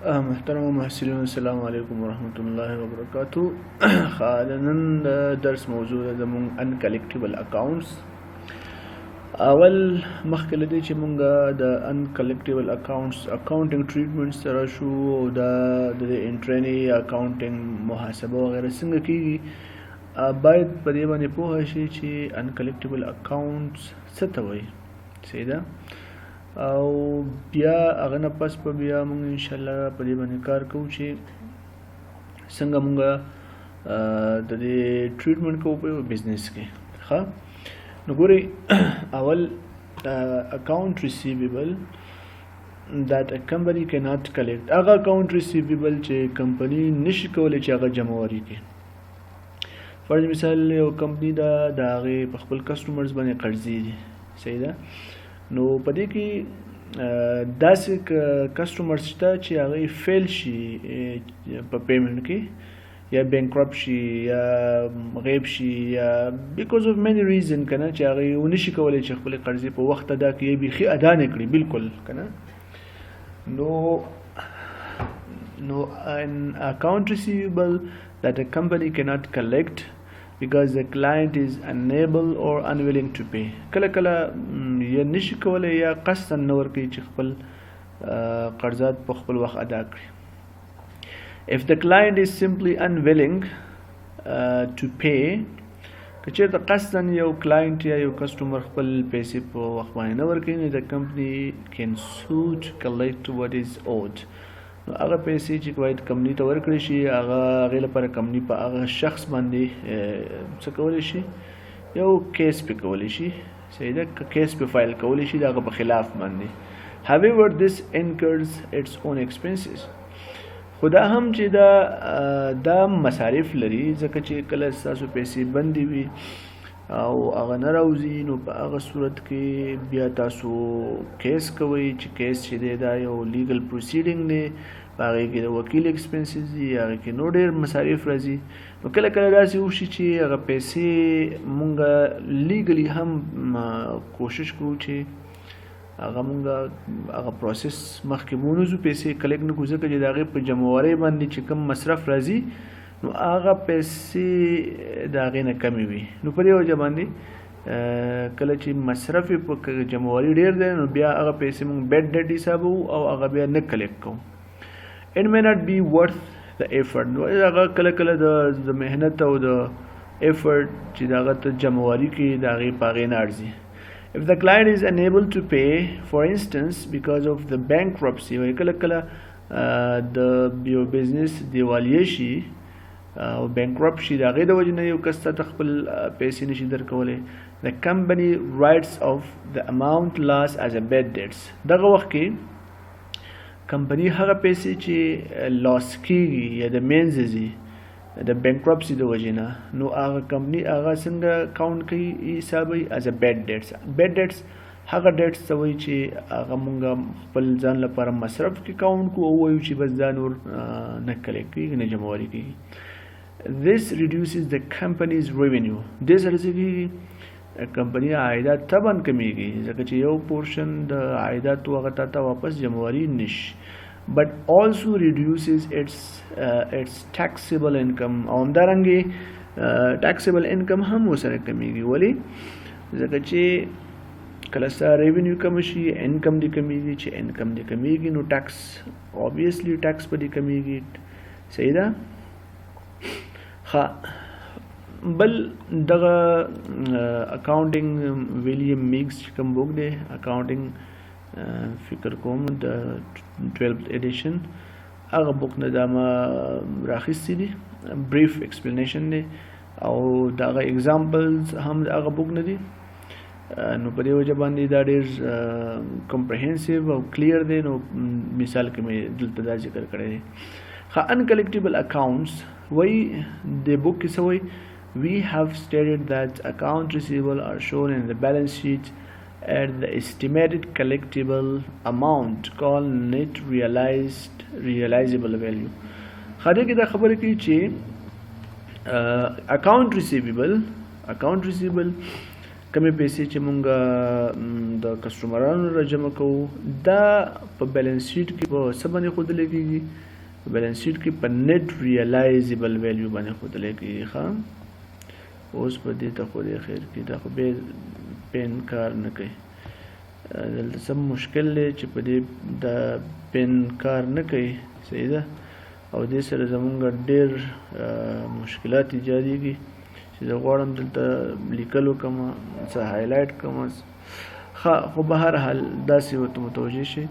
محترم محصلین السلام علیکم ورحمۃ اللہ وبرکاتہ. نن درس موضوع ده زموږ uncollectible accounts. اول مخکې له دې چې مونږ د uncollectible accounts accounting treatments سره شو او د انټرنی accounting محاسبه وغیره څنګه کیږي باید په دې باندې پوه شي چې uncollectible accounts څه ته وایي. صحیح ده. او بیا هغه نه پس په بیا موږ ان شاء الله په دې باندې کار کوو چې څنګه موږ د دې ټریټمنټ کوو په بزنس کې. ښه نو ګورئ اول account receivable that a company cannot collect. هغه account receivable چې کمپنی نشي کولی چې هغه جمعواري کړي. فرض مثال یو کمپنی د هغې په خپل کسټمرز باندې قرضې دي. صحیح ده. نو په دې کې داسې کسټمرز شته چې هغه فیل شي په پیمنټ کې یا بینکرپټ شي یا غیب شي یا بیکاز اف مینی ریزن کنه چې هغه ونشي کولی چې خپل قرضې په وخت ادا کړي بیخي ادا نه کړي بالکل کنه. نو an account receivable that a company cannot collect because the client is unable or unwilling to pay. کله کله یا نشي کولی یا قصدا نه ورکوي چې خپل قرضات په خپل وخت ادا کړي. If the client is simply unwilling to pay, که چېرته قصدا یو کلاینټ یا یو کسټمر خپل پیسې په وخت باندې نه ورکوي نو the company can sue to collect what is owed. نو هغه پیسې چې باید کمپنی ته ورکړی شي هغې لپاره کمپنی په هغه شخص باندې څه کولی شي یو کیس پې کولی شي. صحیح ده. کیس پې فایل کولی شي د هغه په خلاف باندې. however this incurs its own expenses. خو دا هم چې دا مصارف لري ځکه چې کله ستاسو پیسې بندې وي او هغه نه راوځي نو په هغه صورت کې بیا تاسو کیس کوئ چې کیس چې دی دا یو لیګل پروسیډنګ دی په هغې کې د وکیل ایکسپنسز دي هغې کې نو ډېر مصارف راځي. نو کله کله داسې وشي چې هغه پیسې مونږ لیګلی هم کوشش کوو چې هغه مونږ هغه پروسس مخکې ونوځو پیسې کلیکټ نه کړو ځکه چې د هغې په جمعوارۍ باندې چې کوم مصرف راځي نو هغه پیسې د هغې نه کمې وي. نو په دې وجه باندې کله چې مصرف یې په جمعواري ډېر دی نو بیا هغه پیسې موږ بیډ ډیټ حسابوو او هغه بیا نه کلیکټ کوو. it may not be worth the effort. نو هغه کله کله د محنت او د effort چې د هغه ته جمعواري کې د هغې په هغې نه ارزي. If the client is unable to pay, for instance, because of the bankruptcy, وایي کله کله د یو بزنس دیوالیه شي او بینکرپټ شي د هغې د وجې نه یو کس ته خپل پیسې نشي درکولی the company writes off the amount lost as a bad debts. دغه وخت کې کمپنی هغه پیسې چې لاس کېږي یا د منځه ځي د بینکرپسي د وجې نه نو هغه کمپنی هغه څنګه کاونټ کوي حسابوي as a bad debts. bad debts هغه ډیټس ته وایي چې هغه مونږ خپل ځان لپاره مصرف کې کاونټ کوو او وایو چې بس دا نور نه کلیکټ کېږي نه جمعواري کېږي. This reduces the company's revenue. دې سره څه کېږي کمپنی عایدات طبعا کمیږي ځکه چې یو پورشن د عایداتو هغه ته واپس جمعواري نشي. but also reduces its taxable income. او همدارنګې taxable income هم ورسره کمیږي. ولې ځکه چې کله ستا ریونیو کم شي انکم دې کمیږي چې انکم دې کمیږي نو ټیکس obviously ټیکس به دې کمیږي. صحیح ده. ښه بل دغه اکاونټینګ ویلیام میکس چې کوم بک دی اکاونټینګ فکر کوم د 12th edition هغه بک نه دا ما راخیستی دي بریف ایکسپلینیشن دی او دغه اگزامپلز هم هغه بک نه دي نو په دې وجه باندې دا ډېر کمپریهنسیو او کلیر دی نو مثال کې مې دلته دا ذکر کړی دی. ښه uncollectible accounts وایي د بک کې څه وایي we have stated that account receivable are shown in the balance sheet at the estimated collectible amount called net realizable value. خدای کې دا خبره کوي چې account receivable کمې پیسې چې مونږ د کسټمرانو را جمع کوو دا په بیلنس شیټ کې په څه باندې ښودلی کېږي؟ په بیلنس شیټ کې په نیټ ریلایزیبل ویلیو باندې ښودلی کېږي. ښه اوس په دې ته خو دې خیر کې دا خو بیا پین کار نه کوي. دلته څه مشکل دی چې په دې دا پین کار نه کوي. صحیح ده. او دې سره زمونږ ډېر مشکلات ایجادېږي چې زه غواړم دلته لیکل وکړم، څه هایلایټ کړم. ښه خو به هر حال داسې ورته متوجه شي.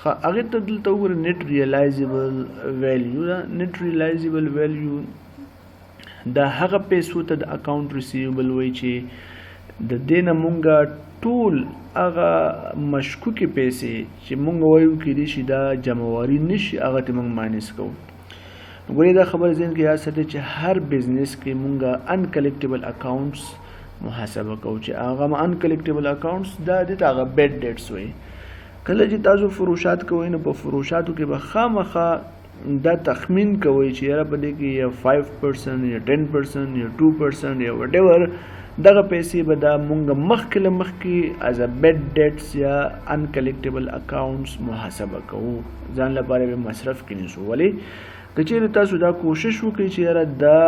هغې ته دلته وګوره نیټ ریلایزیبل ویلیو ده. نیټ ریلایزیبل ویلیو دا هغه پیسو ته د اکاونټ ریسیویبل وایي چې د دې نه مونږه ټول هغه مشکوکې پیسې چې مونږ وایو کېدای شي دا جمعواري نه شي، هغه ته مونږ ماینس کوو. ګورې دا خبره ذهن کې یاد ساتئ چې هر بزنس کې مونږه انکلیکټیبل اکاونټس محاسبه کوو چې هغه انکلیکټیبل اکاونټس دا دې ته هغه بیډ ډیټس وایي. کله چې تاسو فروشات کوئ نو په فروشاتو کې به خامخا دا تخمین کوئ چې یاره په دې کې یا 5% یا 10% یا 2% یا وټ ایور دغه پیسې به دا مونږ مخکې له مخکې از ا بیډ ډیټس یا انکلیکټیبل اکاونټس محاسبه کوو، ځان لپاره به مصرف کې نیسو. ولې که چیرې تاسو دا کوشش وکړئ چې یاره دا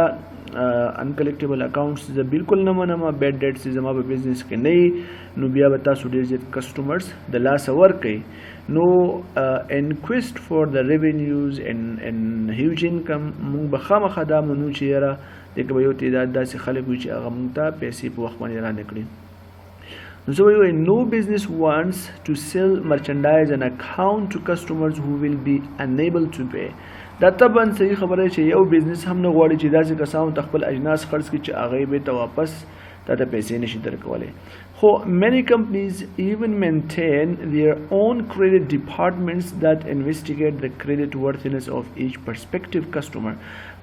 انکلیکټیبل اکاونټس زه بالکل نه منم، بیډ ډیټس زما په بزنس کې نه وي، نو بیا به تاسو ډېر زیات کسټمرز د لاسه ورکئ. نو ان کویسټ فار د ریونیوز ان هیوج انکم مونږ به خامخا دا منو چې یاره دغه به یو تعداد داسې خلک وي چې هغه مونږ ته پیسې په وخت باندې را نه کړي. نو زه وایو no business wants to sell merchandise and account to customers who will be unable to pay. دا طبعا صحیح خبره چې یو بزنس هم نه غواړي چې داسې کسانو ته خپل اجناس خرڅ کړي چې هغه یې بېرته واپس تا ته پیسې نشي درکولی. خو many companies even maintain their own credit departments that investigate the credit worthiness of each prospective customer.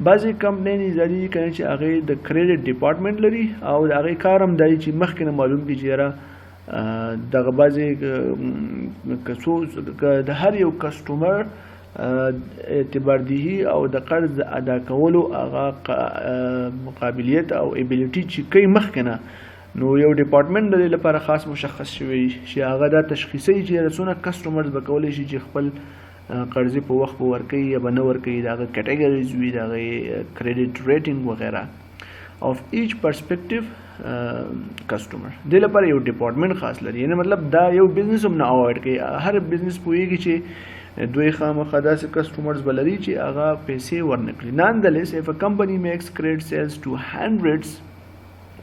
بعضې کمپنۍ لري کنه چې هغې د کریډټ ډپارټمنټ لري او د هغې کار هم دی چې مخکې نه معلوم کړي چې یاره دغه بعضې د هر یو کسټمر اعتباردهي او د قرض د ادا کولو هغه قابلیت او ایبیلیټي چې کوي مخکې نه، نو یو ډپارټمنټ د دې لپاره خاص مشخص شوی چې هغه دا تشخیصوي چې څونه کسټمرز به کولی شي چې خپل قرضې په وخت به ورکوي یا به نه ورکوي، د هغه کټګریز وي، د هغې کریډټ ریټینګ وغیره of each prospective customer. دې لپاره یو ډپارټمنټ خاص لري. یعنې مطلب دا یو بزنس هم نه اوایډ کوي. هر بزنس پوهېږي چې دوی خامخا داسې کسټمرز به لري چې هغه پیسې ورنه کړي. Nonetheless, if a company makes credit sales to hundreds,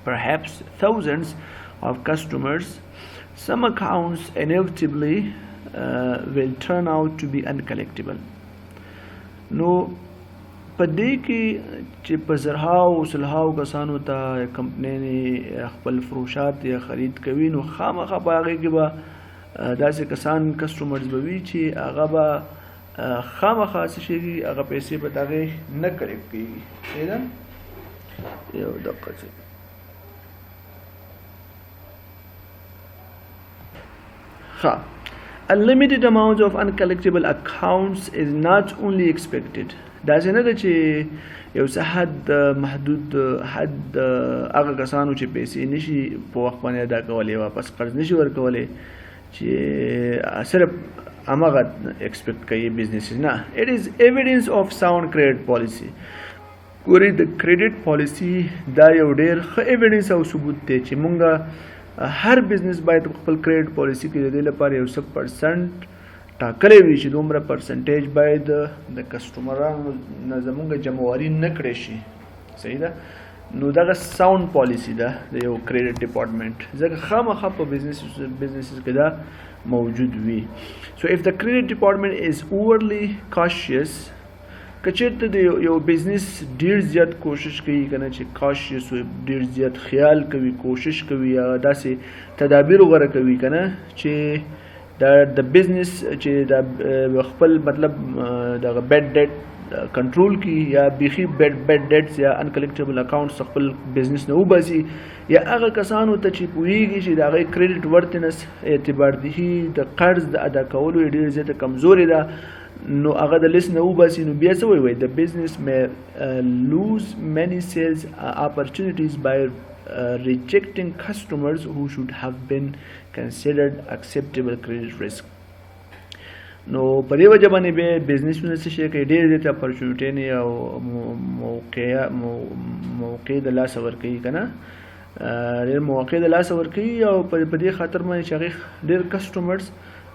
perhaps thousands of customers, some accounts inevitably will turn out to be uncollectible. نو په دې کې چې په زرهاو سلهاو کسانو ته کمپنۍ خپل فروشات یا خرید کوي، نو خامخا په هغې کې به داسې کسان کسټمرز به وي چې هغه به خامخا څه شي هغه پیسې به د هغې نه کلیکټ کېږي. صحیح ده. یو دقیقه چې ښه A limited amount of uncollectible accounts is not only expected. داسې نه ده چې یو څه حد محدود حد هغه کسانو چې پیسې نشي په وخت باندې ادا کولی، واپس قرض نشي ورکولی، چې صرف همغه ایکسپیکټ کوي بزنسز. نه، it is evidence of sound credit policy. ګورئ د کریډټ پالیسي دا یو ډېر ښه ایویډنس او ثبوت دی چې مونږه هر بزنس باید خپل کریډټ پالیسي کې د دې لپاره یو څه پرسنټ ټاکلی وي چې دومره پرسنټیج باید د کسټمرانو نه زمونږ جمعواري نه کړی شي. صحیح ده. نو دغه ساوند پالیسي ده د یو کریډټ ډپارټمنټ، ځکه خامخا په بزنسز کې دا موجود وي. So if the credit department is overly cautious, که چېرته د یو بزنس ډېر زیات کوشش کوي که نه چې کاشیس ډېر زیات خیال کوي، کوشش کوي یا داسې تدابیر غوره کوي که نه چې د بزنس چې د خپل مطلب دغه بیډ ډیټ کنټرول کی یا بیخي بیډ ډیټس یا انکلیکټیبل اکاونټس خپل بزنس نه وباسي، یا هغه کسانو ته چې پوهېږي چې د هغې کریډټ ورتنس اعتباردهي د قرض د ادا کولو یې ډېر زیاته کمزورې ده، نو هغه د لیست نه وباسي، نو بیا څه وایي د بزنس may lose many sales opportunities by rejecting customers who should have been considered acceptable credit risk. نو په دې وجه باندې به بزنسونه څه شي کوي ډېر ډېر اپورچونټی نه او موقع د لاس ورکوي که نه ډېر مواقع د لاس ورکوي او په دې خاطر باندې چې هغې ډېر کسټمرز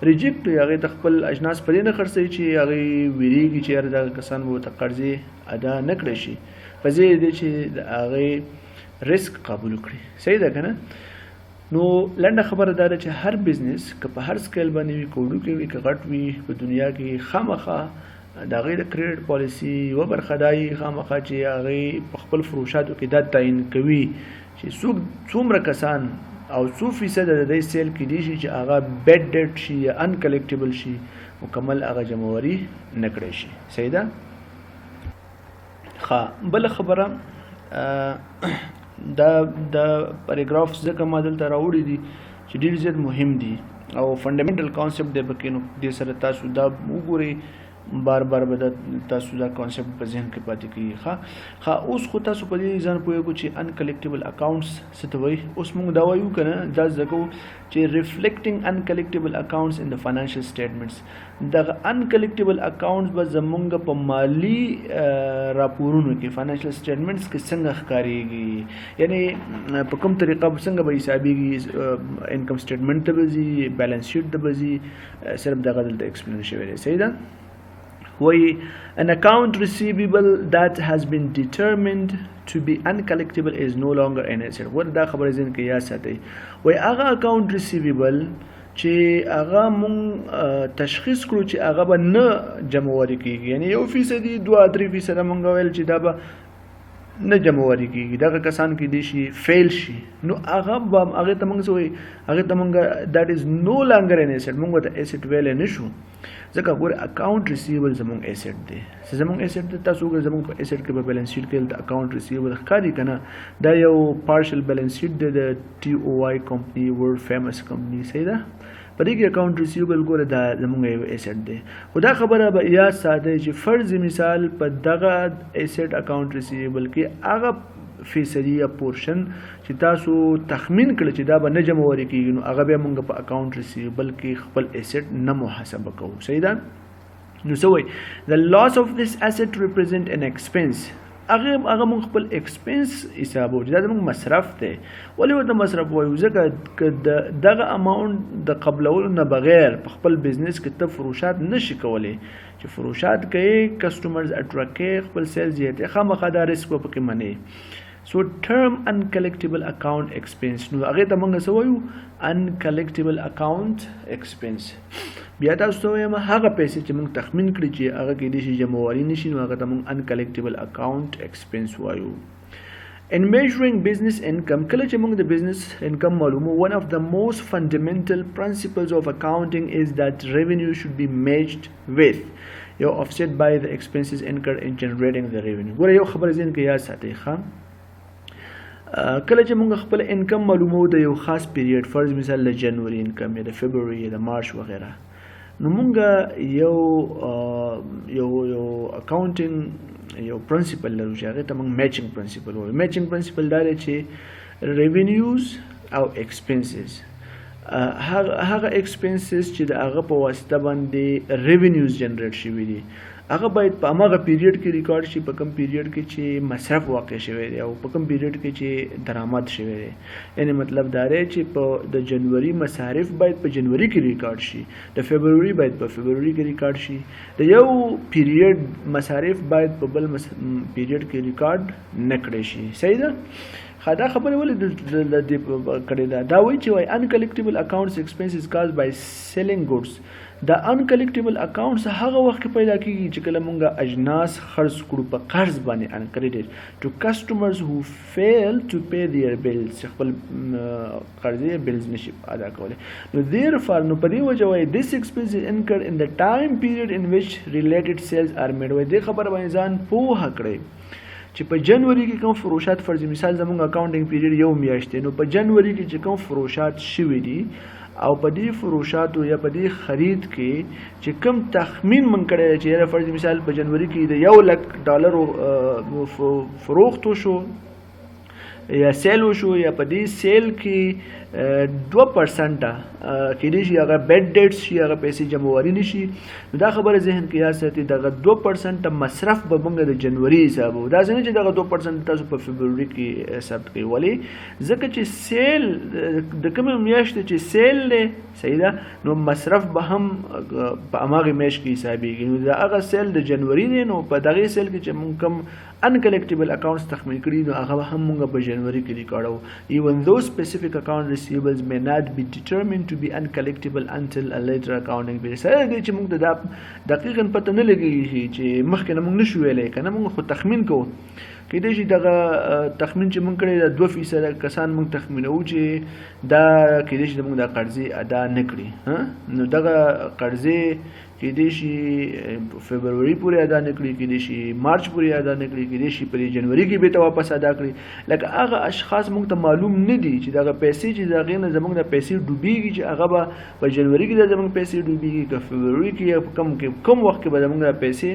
ریجیکټ وي هغې ته خپل اجناس په دې نه خرڅوي چې هغې ویرېږي چې یاره دغه کسان به ورته قرضې ادا نه کړی شي په ځای دې چې د هغې ریسک قبول کړي صحیح ده که نه نو لنډه خبره دا ده چې هر بزنس که په هر سکیل باندې وي که وړوکی وي که غټ وي په دنیا کې خامخا د هغې د کریډټ پالیسي یوه برخه دا یي خامخا چې هغې په خپل فروشاتو کې دا تعین کوي چې څومره کسان او څو فیصده د دې سیل کېدی شي چې هغه بیډ ډیټ شي یا انکلیکټیبل شي مکمل هغه جمعواري نه کړی شي صحیح ده ښه بله خبره دا پاراګراف ځکه ما دلته راوړي دي چې ډېر زیات مهم دي او فنډامنټل کانسپټ دی پکې نو دې سره تاسو دا وګورئ بار بار به تاسو دا کانسپټ په ذهن کې پاتې کېږي ښه اوس خو تاسو په دې ځان پوهېږو چې انکلیکټیبل اکاونټس څه ته وایي اوس موږ دا وایو که نه دا زده کوو چې ریفلیکټینګ انکلیکټیبل اکاونټس ان د فاینانشل سټیټمنټس دغه انکلیکټیبل اکاونټس به زمونږ په مالي راپورونو کې فاینانشل سټیټمنټس کې څنګه ښکارېږي یعنې په کوم طریقه څنګه به حسابېږي انکم سټیټمنټ ته به ځي بیلنس شیټ ته به ځي صرف دغه دلته ایکسپلین شوی دی صحیح ده an account receivable that has been determined to be uncollectible is no longer an asset وردا خبره ځین کې یا ساتي وای هغه account receivable چې هغه مون تشخیص کړو چې هغه به نه جمعواري کیږي یعنی 1% 2-3% مونږ ویل چې دا به نه جمعواري کیږي دغه کسان کې دي شي فیل شي نو هغه ته مونږ وایي هغه ته مونږ that is no longer an asset مونږ ته asset ویل نه شو ځکه ګوره اکاونټ ریسیویبل زموږ ایسټ دی زموږ ایسټ دی تاسو وګورئ زموږ په ایسټ کې په بیلانس شیټ کې د اکاونټ ریسیویبل ښکاري که نه دا یو پارشل بیلانس شیټ دی د TOI کمپني ورلډ فیمس کمپني صحیح ده په دې کې اکاونټ ریسیویبل ګوره دا زموږ یو ایسټ دی خو دا خبره به یاد ساتئ چې فرض مثال په دغه ایسټ اکاونټ ریسیویبل کې هغه فیصدي یا پورشن چې تاسو تخمین کړئ چې دا به نه جمعواري کېږي نو هغه بیا موږ په اکاونټ ریسیویبل کې خپل ایسټ نه محاسبه کوو صحیح ده نو څه وایي the loss of this asset represent an expense هغه موږ خپل ایکسپنس حسابو چې دا زموږ مصرف دی ولې ورته مصرف وایو ځکه که دغه اماونټ د قبلولو نه بغیر په خپل بزنس کې ته فروشات نشي کولی چې فروشات کوي کسټمرز اټریکټ کوي خپل سیلز زیاتوي خامخا دا ریسک به پکې منې So term uncollectible account expense نو هغې ته موږ څه وایو uncollectible account expense بیا تاسو ته وایم هغه پیسې چې موږ تخمین کړي چې هغه کېدای شي جمعواري نه شي نو هغه ته موږ uncollectible account expense وایو In measuring business income کله چې موږ د business income معلومو one of the most fundamental principles of accounting is that revenue should be matched with یو offset by the expenses incurred in generating the revenue ګوره یو خبره ذهن کې یاد ساتئ ښه کله چې موږ خپل انکم معلومو د یو خاص پیریډ فرض مثال د جنوري انکم یا د فبروري یا د مارچ وغیره نو موږ یو اکاونټینګ یو پرنسپل لرو چې هغې ته موږ میچنګ پرنسپل وایو میچنګ پرنسپل دا دی چې ریونیوز او ایکسپنسز هغه ایکسپنسز چې د هغه په واسطه باندې ریونیوز جنریټ شوي دي هغه باید په هماغه پیریډ کې ریکارډ شي په کوم پیریډ کې چې مصرف واقع شوی دی او په کوم پیریډ کې چې درآمد شوی دی یعنی مطلب دا دی چې په د جنوري مصارف باید په جنوري کې ریکارډ شي د فبروري باید په فبروري کې ریکارډ شي د یو پیریډ مصارف باید په بل پیریډ کې ریکارډ نه کړی شي صحیح ده دا خبره ولې کړې ده دا وایي چې وایي uncollectible accounts expenses caused by selling goods دا uncollectible accounts هغه وخت کې پیدا کېږي چې کله مونږ اجناس خرڅ کړو په قرض باندې uncredited to customers who fail to pay their bills چې خپل قرضې bills نشي ادا کولی نو therefore نو په دې وجه وایي this expense is incurred in the time period in which related sales are made وایي دې خبره باندې ځان پوهه کړئ چې په جنوري کې کوم فروشات فرض مثال زموږ اکاونټینګ پیریډ یو میاشت دی نو په جنوري کې چې کوم فروشات شوي دي او په دې فروشاتو یا په دې خرید کې چې کوم تخمین من کړی چې یاره فرض مثال په جنوري کې د $100,000 فروخت شو یا سیل وشو یا په دې سیل کې 2% کې دې شي هغه بیډ ډیټس شي هغه پیسې جمعواري نشي نو دا خبره ذهن کې یاد ساتئ دغه 2% مصرف به موږ د جنوري حساب دا څنګه چې دغه 2% تاسو په فبروري کې حساب کوي ولی ځکه چې سیل د کومه میاشت چې سیل له صحیح ده نو مصرف به هم په اماغه میاشت کې حسابيږي نو دا هغه سیل د جنوري دی نو په دغه سیل کې چې موږ کوم uncollectible accounts تخمین کړي نو هغه هم موږ په جنوري کې ریکارډو even those specific account receivables may not be determined to be uncollectible until a later accounting period سره دې چې موږ د دقیقاً پته نه لګي چې مخکې نه موږ نشو ویلې کنه موږ خو تخمین کوو کېدای شي دغه تخمین چې موږ کړی د 2% کسان موږ تخمینوو چې دا کېدای شي موږ د قرضې ادا نه کړي نو دغه قرضې کېدای شي فبروري پورې ادا نه کړي کېدای شي مارچ پورې ادا نه کړي کېدای شي په جنوري کې به ته واپس ادا کړي لکه هغه اشخاص موږ ته معلوم نه دي چې دغه پیسې چې دغه نه زموږ د پیسې ډوبېږي چې هغه به په جنوري کې د زموږ پیسې ډوبېږي که فبروري کې کم وخت کې به زموږ د پیسې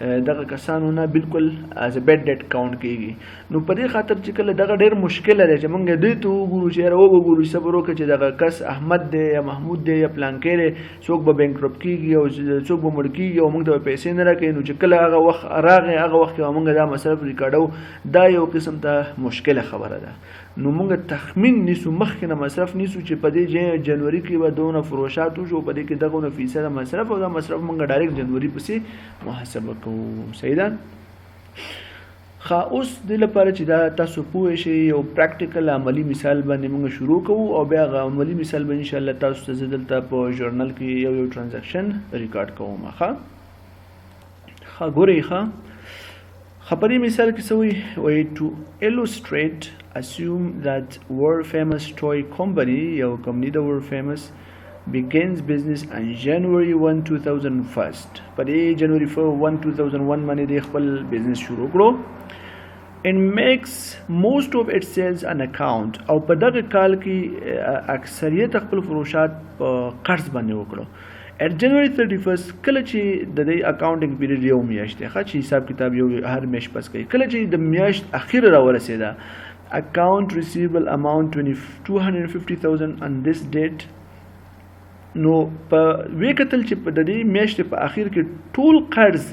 دغه کسانو نه بالکل از بیډ ډیټ کاونټ کیږي نو په دې خاطر چې کله دغه ډېر مشکل دی چې موږ دې ته وګورو چې وګورو صبر وکړو چې دغه کس احمد دی یا محمود دی یا پلانکې دی څوک به بینکرپټ کیږي او څوک به مړ کیږي او موږ ته پیسې نه راکوي نو چې کله هغه وخت راغی هغه وخت کې موږ دا مصرف ریکارډو دا یو قسم ته مشکله خبره ده نو موږ تخمین نیسو مخکې نه مصرف نیسو چې په دې جنوري کې به دونه فروشات وشو په دې کې دغه فیصد مصرف او دا مصرف موږ ډایرکټ جنوري پسې محاسبه کوو صحیح ده خا اوس د لپاره چې دا تاسو پوه شئ یو پریکټیکل عملی مثال باندې موږ شروع کوو او بیا غو عملی مثال باندې ان شاء الله تاسو ته دلته په ژورنال کې یو ټرانزیکشن ریکارډ کوم ښه ګورئ ښه خبري مثال کې سوي وای to illustrate assume that world famous toy company یو کمپنی د world famous begins business on January 1 2001 په دې جنوري 1 2001 باندې د خپل بزنس شروع کړو and makes most of its sales on account او په دغه کال کې اکثریت خپل فروشات په قرض باندې وکړو at January 31st کله چې د دې اکاونټینګ پیریډ یو میاشت دی چې حساب کتاب یو هر میاشت پس کوي کله چې د میاشت اخیر را ورسېده account receivable amount 250,000 on this date نو په وکتل چې په د دې میاشت په اخیر کې ټول قرض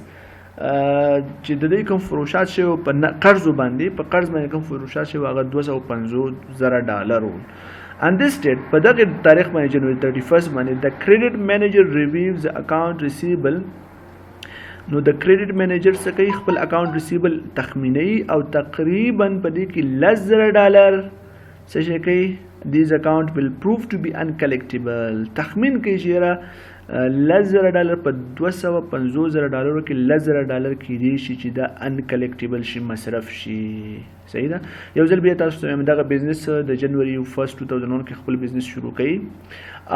چې د دې کوم فروشات شوی په قرض باندې په قرض باندې کوم فروشات شوی هغه $250,000 وو on this date په دغه تاریخ باندې جنوري 31 باندې the credit manager reviews the account receivable نو د کریډټ منیجر څخه کوي خپل اکاونټ ریسیبل تخمیني او تقریبا په دې کې $10,000 څه شي کوي these account will prove to be uncollectible تخمین کوي چې $10,000 په $250,000 کې $10,000 کېدای شي چې دا uncollectible شي مصرف شي صحیح ده یو ځل بیا تاسو ته دغه بزنس د جنوري 1 2001 کې خپل بزنس شروع کړي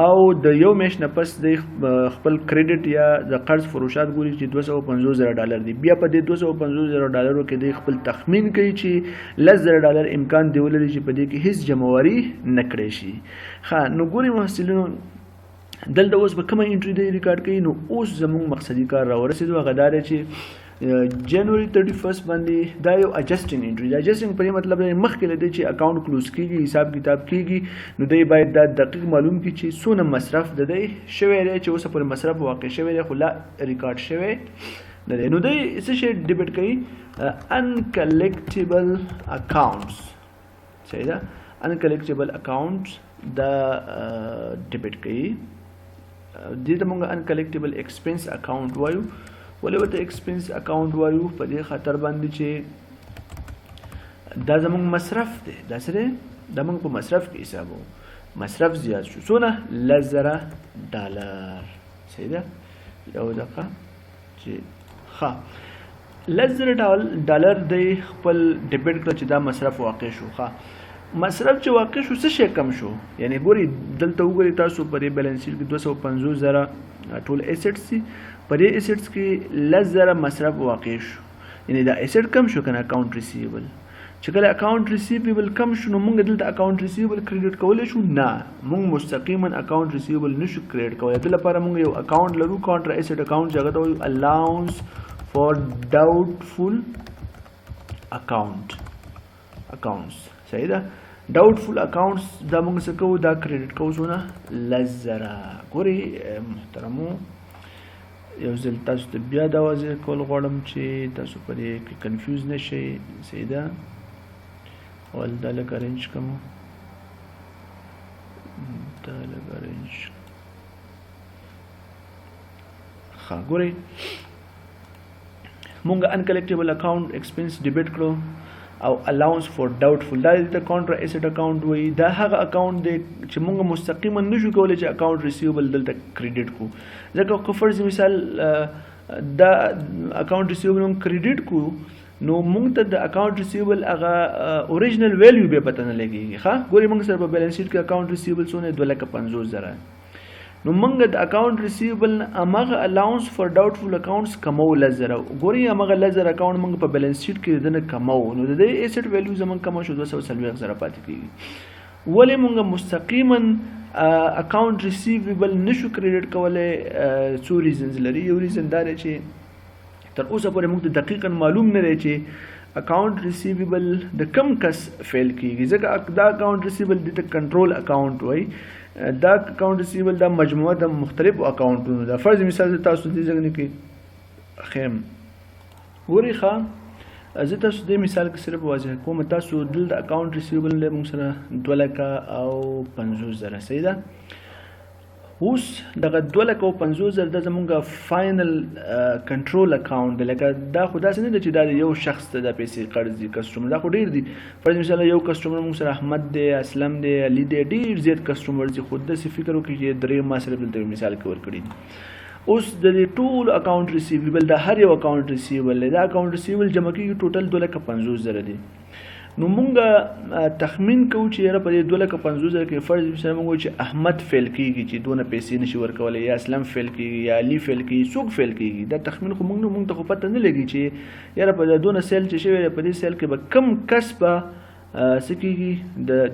او د یو میاشت نه پس د خپل کریډټ یا د قرض فروشات ګوري چې $250,000 دي بیا په دې $250,000 کې د خپل تخمین کوي چې $10,000 امکان دی ولري چې په دې کې هیڅ جمعواري نه کړی شي ښه نو ګوري محصلینو دلته اوس به کومه انټری دی ریکارډ کوي نو اوس زموږ مقصدی کار را ورسېدو هغه دا دی چې جنوري 31 باندې دا یو اجسټینګ انټری دا اجسټینګ په مطلب دی مخکې لدی چې اکاونټ کلوز کیږي حساب کتاب کیږي نو دی باید دا دقیق معلوم کړي چې څونه مصرف د دی شوی دی چې اوس پر مصرف واقع شوی دی خو لا ریکارډ شوی نه دی نو دی څه شی ډیبټ کوي uncollectible accounts صحیح ده uncollectible accounts دا ډیبټ کوي دې ته موږ uncollectible expense account وایو ولې ورته ایکسپنس اکاونټ وایو په دې خاطر باندې چې دا زموږ مصرف دی دا سره دا موږ په مصرف کې حسابو مصرف زیات شو څونه $10,000 صحیح ده یو دقیقه چې ښه $10,000 دی خپل ډیبټ کړ چې دا مصرف واقع شو ښه مصرف چې واقع شو څه شی کم شو یعنی ګوري دلته وګوري تاسو په دې بیلانس شیټ کې $250,000 ټول ایسټس دي په دې ایسټس کې $10,000 مصرف واقع شو یعنی دا ایسټ کم شو کنه اکاونټ ریسیوبل چې کله اکاونټ ریسیوبل کم شو نو موږ دلته اکاونټ ریسیوبل کریډټ کولای شو نه موږ مستقیما اکاونټ ریسیوبل نشو کریډټ کولای د لپاره موږ یو اکاونټ لرو کانټرا ایسټ اکاونټ ځای ته وایو الاونس فور ډاوټفول اکاونټس صحیح ده. ډاؤټفul اکاونټس دا موږ څه کوو دا کریډټ کوو څونه 10,000. ګورئ محترمو یو ځل تاسو ته بیا دا واضح کول غواړم چې تاسو په دې کې کنفیوز نشئ. صحیح ده. اول دا لږ ارینج کوم دا لږ ارینج ښه. ګورئ مونږ انکلیکټیبل اکاونټ ایکسپنس ډیبیټ کړو او الاونس فور ډاؤټفul دا د کانټرا ایسټ اکاونټ وایي. دا هغه اکاونټ دی چې مونږ مستقیما نشو کولی چې اکاونټ ریسیوبل دلته کریډټ کو. ځکه که فرض مثال دا اکاونټ ریسیوبل مونږ کریډټ کو نو مونږ ته د اکاونټ ریسیوبل هغه اوریجنل ویلیو به پته نه لګیږي. ښه ګورئ مونږ سره په بیلانس شیټ کې اکاونټ ریسیوبل څونه 2,50,000 نو مونږ د اکاونټ ریسیوبل امغه الاونس فور ډاؤټفul اکاونټس کمو 10,000. ګورئ امغه 10,000 اکاونټ مونږ په بیلانس شیټ کې دنه کمو نو د دې ایسټ ویلیو زمونږ کم شو 240,000 پاتې کیږي. ولې مونږ مستقیما اکاونټ ریسیوبل نشو کریډټ کولای؟ څو ریزنز لري. یو ریزن دا دی چې تر اوسه پورې موږ ته دقیقاً معلوم نه دی چې اکاونټ ریسیوبل د کم کس فیل کیږي. ځکه دا اکاونټ ریسیوبل د کنټرول اکاونټ وای. دا اکاونټ ریسیوبل د مجموعه د مختلفو اکاونټونو ده. فرض مثال تاسو دې ځګنه کې خیم وري ښه زه تاسو دې مثال کې صرف واضح کوم. تاسو دلته اکاونټ ریسیوبل له موږ سره 2,50,000 صحیح ده. اوس دغه 2,50,000 د زمونږ فاینل کنټرول اکاونټ دی. لکه دا خو داسې نه ده چې دا یو شخص ته د پیسې قرض دي کسټمر. دا خو ډېر دي. فرض مثال یو کسټمر موږ سره احمد دی، اسلم دی، علي دی، ډېر زیات کسټمر دي. خو داسې فکر وکړئ چې درې ما صرف دلته مثال کې ورکړي دي. اوس د دې ټول اکاونټ ریسیوبل د هر یو اکاونټ ریسیوبل دا اکاونټ ریسیوبل جمع کېږي ټوټل 2,50,000 دی. نو مونږ تخمین کوو چې یاره په دې 2,50,000 کې فرض مثلا مونږ چې احمد فیل کېږي چې دونه پیسې نشي ورکولی، یا اسلم فیل کېږي، یا علي فیل کېږي، څوک فیل کېږي. دا تخمین خو مونږ ته خو پته نه لګي چې یاره په دونه سیل چې شوی په دې سیل کې به کم کس به څه کېږي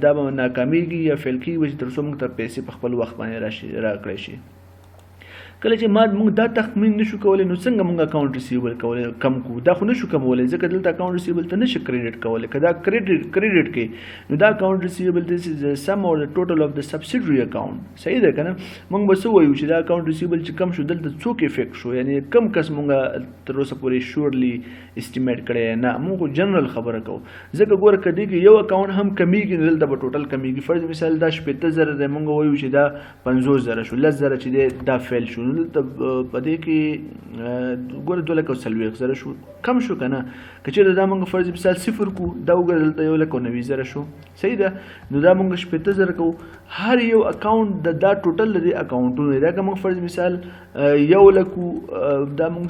دا به ناکامیږي یا فیل کېږي چې تر څو مونږ ته پیسې په خپل وخت باندې راکړی شي. کله چې موږ دا تخمین نشو کولی نو څنګه موږ اکاونټ ریسیوبل کولی کم کو؟ دا خو نشو کمولی ځکه دلته اکاونټ ریسیوبل ته نشي کریډټ کولی. که دا کریډټ کې نو دا اکاونټ ریسیوبل دس از سم اور د ټوټل اف د سبسیډري اکاونټ. صحیح ده که نه؟ موږ به څه وایو چې دا اکاونټ ریسیوبل چې کم شو دلته څوک افیکټ شو، یعنی کم کس موږ تر اوسه پورې شورلی اسټیمیټ کړی نه. موږ جنرال خبره کوو ځکه ګوره که دې کې یو اکاونټ هم کمیږي نو دلته به ټوټل کمیږي. فرض مثال دا 80,000 دی، موږ وایو چې دا 50,000 شو، 10,000 چې دی دا فیل شو نو دلته په دې کې ګوره 2,40,000 شو، کم شو که نه؟ که چېرته دا موږ فرض مثال 0 کو دا وګوره دلته 1,90,000 شو. صحیح ده. نو دا موږ 80,000 کوو. هر یو اکاونټ دا ټوټل د دې اکاونټونو دی. دا که موږ فرض مثال 1,00,000 کو دا موږ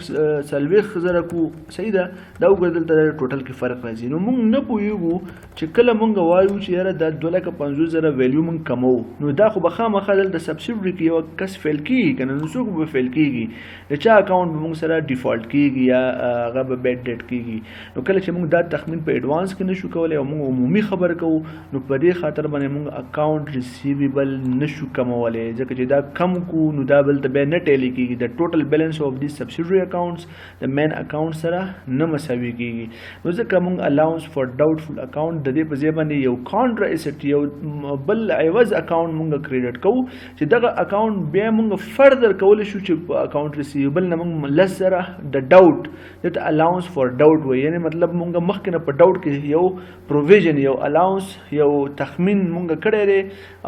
40,000 کو. صحیح ده. دا وګوره دلته ټوټل کې فرق راځي. نو موږ نه پوهېږو چې کله موږ وایو چې یاره دا 2,50,000 ویلیو موږ کمو نو دا خو به خامخا دلته سبسیډري کې یو کس فیل کېږي که نه؟ نو څوک به فیل کېږي؟ د چا اکاونټ به موږ سره ډیفالټ کېږي یا هغه به بیډ ډیټ کېږي. نو کله چې موږ دا تخمین په ایډوانس کې نشو کولی او موږ عمومي خبره کوو نو په دې خاطر باندې موږ اکاونټ ریسیویبل نشو کمولی ځکه چې دا کم کو نو دا بلته بیا نه ټیلی کېږي. د ټوټل بیلنس اف دي سبسیډري اکاونټس د مین اکاونټ سره نه مساوي کېږي. نو ځکه موږ الاونس فور ډاؤټفul اکاونټ د دې په ځای باندې یو کانټرا ایسټ یو بل عوض اکاونټ موږ کریډټ کوو چې دغه اکاونټ بیا موږ فردر کولی شو چې اکاونټ ریسیوبل نه موږ 10,000 د ډاؤټ دته الاونس فور ډاؤټ وایي. یعنی مطلب موږ مخکې نه په ډاؤټ کې یو پروویژن یو الاونس یو تخمین موږ کړی دی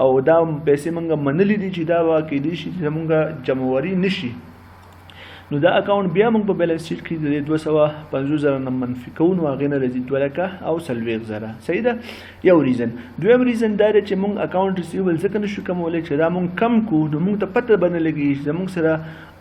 او دا پیسې موږ منلي دي چې دا به کېدای شي چې موږ جمعواري نشي. نو دا اکاونټ بیا موږ په بیلانس شیټ کې د 250,000 نه منفي کوو نو هغې نه راځي 2,40,000. صحیح ده. یو ریزن. دویم ریزن دا دی چې موږ اکاونټ ریسیوبل ځکه نشو کمولی چې دا موږ کم کړو نو موږ ته پته به نه لګي چې زموږ سره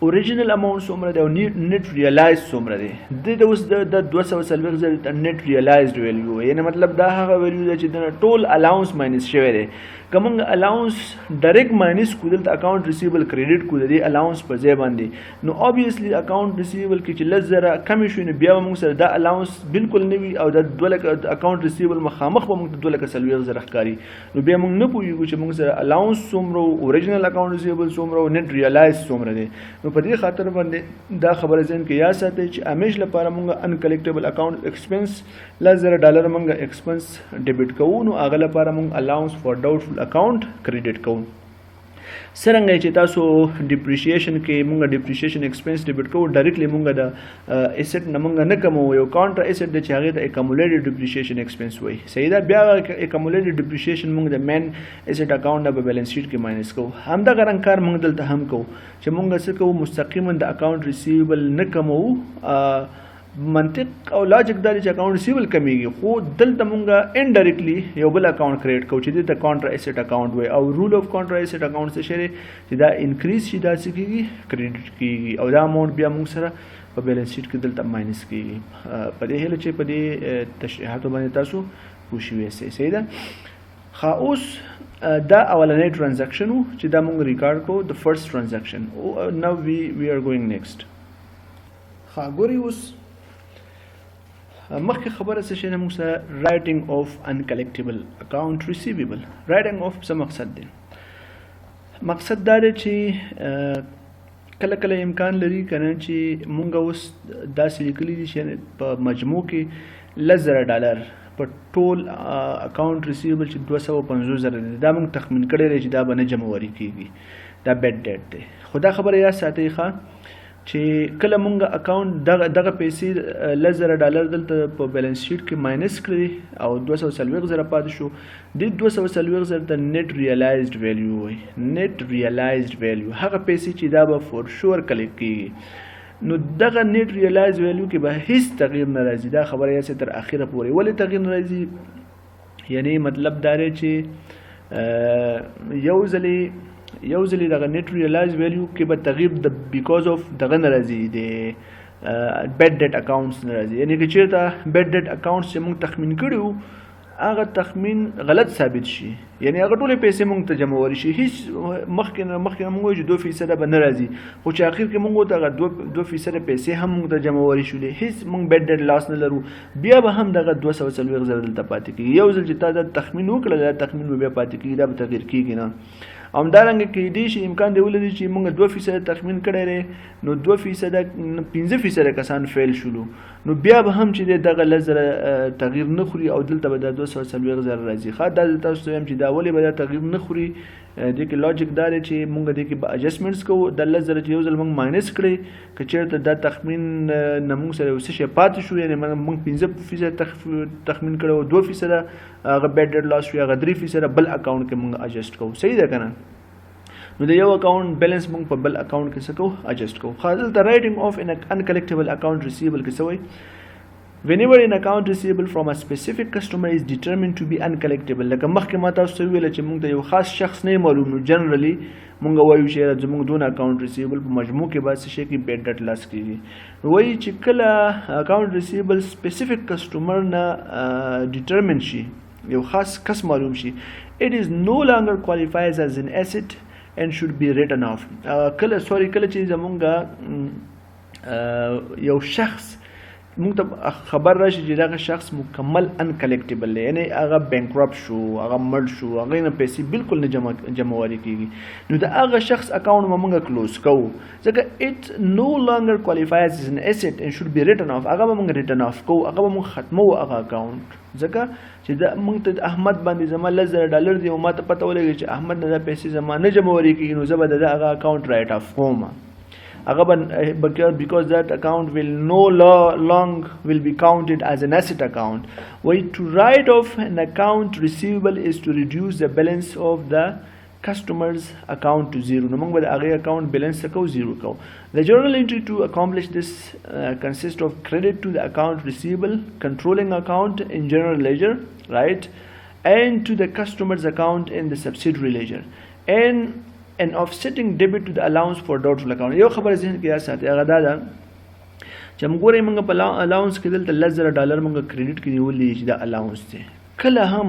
اوریجنل اماونټ څومره دی او نیټ ریالایز څومره دی. د اوس د 240,000 نیټ ریالایزډ ویلیو یعنی مطلب دا هغه ویلیو ده چې د ټول الاونس ماینس شوی دی کوم الاونس ډایرکټ ماینس کو دلته اکاونټ ریسیوبل کریډټ کو د الاونس په ځای باندې نو obviously اکاونټ ریسیوبل کې چې لزره کم شي نو بیا موږ سره دا الاونس بالکل نه وي او د 2 لک اکاونټ ریسیوبل مخامخ به موږ 2 لک سلوي زره ښکاری نو بیا موږ نه پوهیږو چې موږ سره الاونس څومره اوریجنل اکاونټ ریسیوبل څومره نیټ ریالایز څومره دی نو په دې خاطر باندې دا خبره ځین کې یا ساتي چې همیش لپاره موږ انکلیکټیبل اکاونټ ایکسپنس لزره ډالر موږ ایکسپنس ډیبټ کوو نو هغه لپاره موږ الاونس فور ډاوټفul اکاونټ کریډټ کوو څرنګه چې تاسو ډیپریشیشن کې مونږ ډیپریشیشن ایکسپنس ډیبټ کوو ډایرکټلی مونږ د ایسټ نه مونږ نه کومو یو کاونټر ایسټ د چې هغه ته اکومولیټډ ډیپریشیشن ایکسپنس وایي صحیح ده بیا اکومولیټډ ډیپریشیشن مونږ د مین ایسټ اکاونټ نه په بیلانس شیټ کې ماینس کوو همدا غران کار مونږ دلته هم کوو چې مونږ څه کوو مستقیما د اکاونټ ریسیوبل نه کومو منطق او لاجیک دا چې اکاونټ ریسیوبل کمیږي خو دلته مونږه انډایرکټلی یو بل اکاونټ کریټ کوو چې د کانټرا ایسټ اکاونټ وي او رول اف کانټرا ایسټ اکاونټ څه شری چې دا انکریز شي دا څه کیږي کریډټ کیږي او دا اماونټ بیا مونږ سره په بیلانس شیټ کې دلته ماینس کیږي په دې هله چې په دې تشریحاتو باندې تاسو پوښی وې صحیح ده خا اوس دا اولنې ترانزیکشن چې دا مونږ ریکارډ کوو د فرست ترانزیکشن نو وی ار ګوینګ نیکسټ خا ګوري اوس مخکې خبره څه شي موږ سره رائټینګ اف انکلیکټیبل اکاونټ ریسیویبل رائټینګ اف څه مقصد دی مقصد دا دی چې کله کله امکان لري کنه چې مونږ اوس داسې لیکلي دي چې په مجموع کې $10,000 په ټول اکاونټ ریسیویبل چې 250,000 دی دا مونږ تخمین کړی دی چې دا به نه جمعوري کیږي دا بیډ ډیټ دی خو دا خبره یاد ساتئ ښه چې کله مونږ اکاونټ دغه پیسې $10,000 دلته په بیلانس شیټ کې ماینس کړي او 240,000 پاتې شو د 240,000 د نیټ ریالایزډ ویلیو وي نیټ ریالایزډ ویلیو هغه پیسې چې دا به فور شور کلیک کیږي نو دغه نیټ ریالایز ویلیو کې به هیڅ تغییر نه راځي دا خبره یې تر اخره پورې ولې تغییر نه راځي یعنی مطلب دا دی چې یو ځلې دغه نیټ ریالایز ویلیو کې به تغییر د بیکاز اف دغه نه راځي د بیډ ډیټ اکاونټس نه راځي یعنی که چیرته بیډ ډیټ اکاونټس چې موږ تخمین کړي هغه تخمین غلط ثابت شي یعنی هغه ټولې پیسې موږ ته جمعوري شي هیڅ مخکې موږ وایو چې 2% به نه راځي خو چې اخر کې موږ ته هغه 2% پیسې هم موږ ته جمعوري شولې هیڅ موږ بیډ ډیټ لاس نه لرو بیا به هم دغه 240,000 دلته پاتې کېږي یو ځل چې تا دا تخمین وکړه دا تخمین به بیا پاتې کېږي دا به تغییر کېږي نه همدارنګه کې دې شي امکان دی ولري چې موږ 2% تخمین کړی دی نو 2% 15% کسان فیل شولو نو بیا به هم چې دغه لزر تغییر نه خوري او دلته به د 240,000 راځي خا دا تاسو ته هم چې دا ولې به دا تغییر نه خوري د کې لاجیک دا دی چې موږ د کې اډجسټمنټس کوو د لزر چې یو ځل موږ ماینس کړی که چیرته دا تخمین نه موږ سره څه شی پاتې شو یعنی موږ 15% تخمین کړو 2% هغه بیډ ډیټ لاس شو هغه 3% بل اکاونټ کې موږ اډجسټ کوو صحیح ده کنه نو د یو اکاونټ بیلانس موږ په بل اکاونټ کې څه کوو اډجسټ کوو خاصه د رائټینګ اف ان انکلیکټیبل اکاونټ ریسیوبل کې څه وایي whenever an account receivable from a specific customer is determined to be uncollectible لکه مخکې ما تاسو ویل چې موږ ته یو خاص شخص نه معلوم نو جنرally موږ وایو چې زموږ دون اکاونټ ریسیوبل په مجموع کې به څه شي کې بیډ ډیټ لاس کیږي وایي چې کله اکاونټ ریسیوبل سپیسیفیک کسٹمر نه ډیټرمن شي یو خاص کس معلوم شي it is no longer qualifies as an asset and should be written off کله چې زمونږ یو شخص موږ ته خبر راشي چې دغه شخص مکمل انکلیکټیبل دی یعنی هغه بینکرپټ شو هغه مړ شو هغه نه پیسې بالکل نه جمعواري کیږي نو د هغه شخص اکاونټ موږ کلوز کوو ځکه it no longer qualifies as an asset and should be written off هغه موږ ریټن اف کوو هغه موږ ختمو هغه اکاونټ ځکه چې د موږ ته احمد باندې زما $10,000 دی او ما ته پته ولګي چې احمد نه پیسې زما نه جمعواري کیږي نو زه به د هغه اکاونټ رائټ اف کوم because that account will no long will be counted as an asset account. Why to write off an account receivable is to reduce the balance of the customer's account to zero. No matter the account balance ko zero ko. The journal entry to accomplish this consists of credit to the account receivable, controlling account in general ledger, right, and to the customer's account in the subsidiary ledger, and offsetting debit to the allowance for doubtful account. یو خبر ذهن کې یا ساتي هغه دا ده چې موږ ګورې موږ په الاونس کې دلته $10,000 موږ کریډټ کې نیولې چې دا الاونس دی کله هم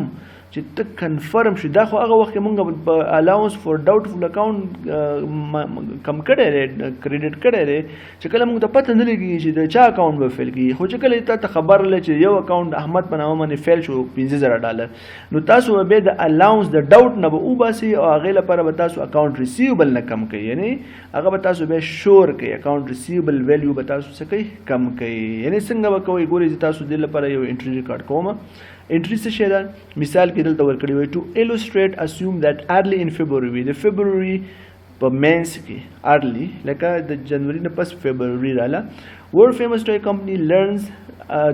چې ته کنفرم شو دا خو هغه وخت کې مونږ په الاونس فور ډاوټفل اکاونټ کم کړی دی کریډټ کړی دی چې کله مونږ ته پته نه لګي چې د چا اکاونټ به فیل کیږي خو چې کله ته خبر لې چې یو اکاونټ احمد په نامه باندې فیل شو $15,000 نو تاسو به د الاونس د ډاوټ نه به وباسي او هغې لپاره به تاسو اکاونټ ریسیوبل نه کم کوي یعنی هغه به تاسو به شور کوي اکاونټ ریسیوبل ویلیو به تاسو څه کوي کم کوي یعنی څنګه به کوئ ګورئ چې تاسو دې لپاره یو انټري ریکارډ کوم انټری څه شی ده مثال کې دلته ورکړی وای ټو illustrate assume that early in February وي د فبروري په مینس کې early لکه د جنوري نه پس فبروري رااله world famous toy company learns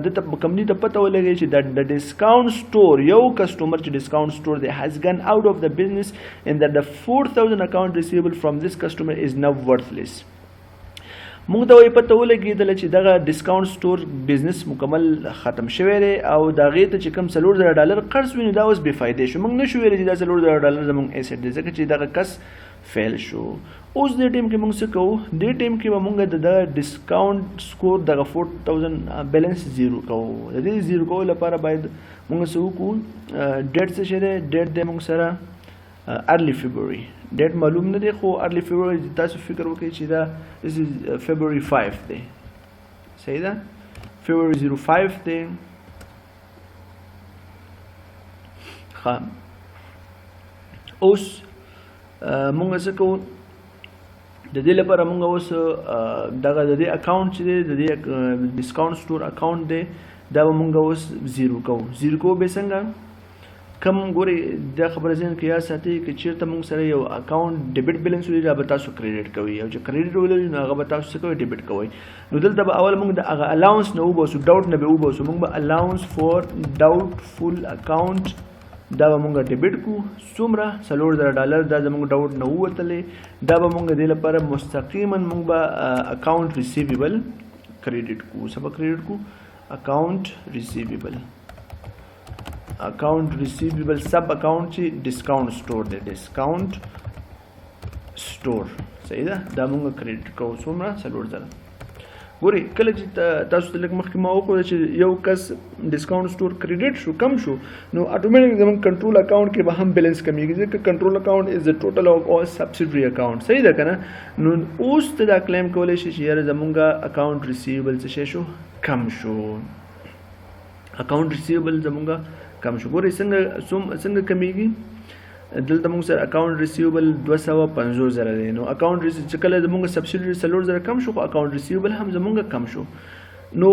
د کمپنی ته پته ولګي چې د ډسکاونټ سٹور یو کسٹمر چې ډسکاونټ سٹور دی has gone out of the business and that the 4,000 account receivable from this customer is now worthless موږ ته وایي پته ولګېدله چې دغه ډسکاونټ سټور بزنس مکمل ختم شوی دی او د هغې ته چې کوم $4,000 قرض وي نو دا اوس بې فایدې شو موږ نه شو ویلی چې دا $4,000 زموږ ایسټ دی ځکه چې دغه کس فیل شو اوس دې ټیم کې موږ څه کوو دې ټیم کې به موږ د دغه ډسکاونټ سکور دغه 4,000 بیلنس زیرو کوو د دې زیرو کولو لپاره باید موږ څه وکړو ډیټ څه شی دی ډیټ دی موږ سره ارلی فبروري ډیټ معلوم نه دی خو ارلی فبروري تاسو فکر وکړئ چې دا this is February 5 دی صحیح ده February 05 دی ښه اوس مونږ څه کوو د دې لپاره مونږ اوس دغه د دې اکاونټ چې دی د دې ډسکاونټ سټور اکاونټ دی دا به مونږ اوس زیرو کوو زیرو کوو به څنګه کم ګوري دا خبره ذهن کې یاد ساتئ که چېرته موږ سره یو اکاونټ ډیبټ بیلنس ولري به تاسو کریډټ کوئ او چې کریډټ ولري نو هغه به تاسو څه کوئ ډیبټ کوئ نو دلته به اول موږ د هغه الاونس نه وباسو ډاوټ نه به وباسو موږ به الاونس فور ډاوټفل اکاونټ دا به موږ ډیبټ کو څومره $4,000 دا زموږ ډاوټ نه ووتلې دا به موږ دې لپاره مستقیما موږ به اکاونټ ریسیویبل کریډټ کو څه به کریډټ کو اکاونټ ریسیویبل اکاونٹ ریسیویبل سب اکاونٹ چې ډسکاونټ سٹور دی ډسکاونټ سٹور صحیح ده دا موږ کریډټ کوو څومره $4,000 ګورئ کله چې تاسو ته لږ مخکې ما وښوده چې یو کس ډسکاونټ سٹور کریډټ شو کم شو نو اټومیټیک زموږ کنټرول اکاونټ کې به هم بیلنس کمیږي ځکه کنټرول اکاونټ از د ټوټل اف آل سبسیډري اکاونټ صحیح ده که نه نو اوس ته دا کلیم کولی شي چې یاره زموږ اکاونټ ریسیویبل څه شی شو کم شو اکاونټ ریسیویبل زموږ کم شو ګورئ څنګه کمیږي دلته موږ سره اکاونټ ریسیویبل 250,000 دی نو اکاونټ چې کله زموږ سبسیډري $4,000 کم شو خو اکاونټ ریسیویبل هم زموږ کم شو نو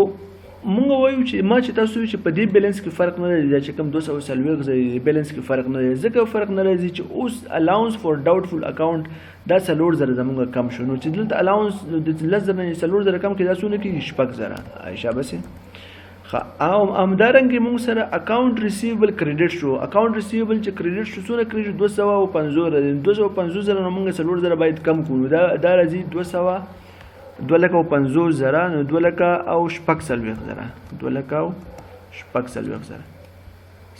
موږ وایو چې ما چې تاسو چې په دې بیلنس کې فرق نه لري دا چې کوم 240 بیلنس کې فرق نه لري ځکه فرق نه لري چې اوس الاونس فور ډاوټفل اکاونټ دا $4,000 زموږ کم شو نو چې دلته الاونس د $4,000 کم کې دا څونه کېږي $6,000 عایشه بسې او همدارنګه موږ سره اکاونټ ریسیویبل کریډټ شو اکاونټ ریسیویبل چې کریډټ شو څونه کریډټ 250,000 نو موږ $4,000 باید کم کړو دا راځي 250,000 نو 2,000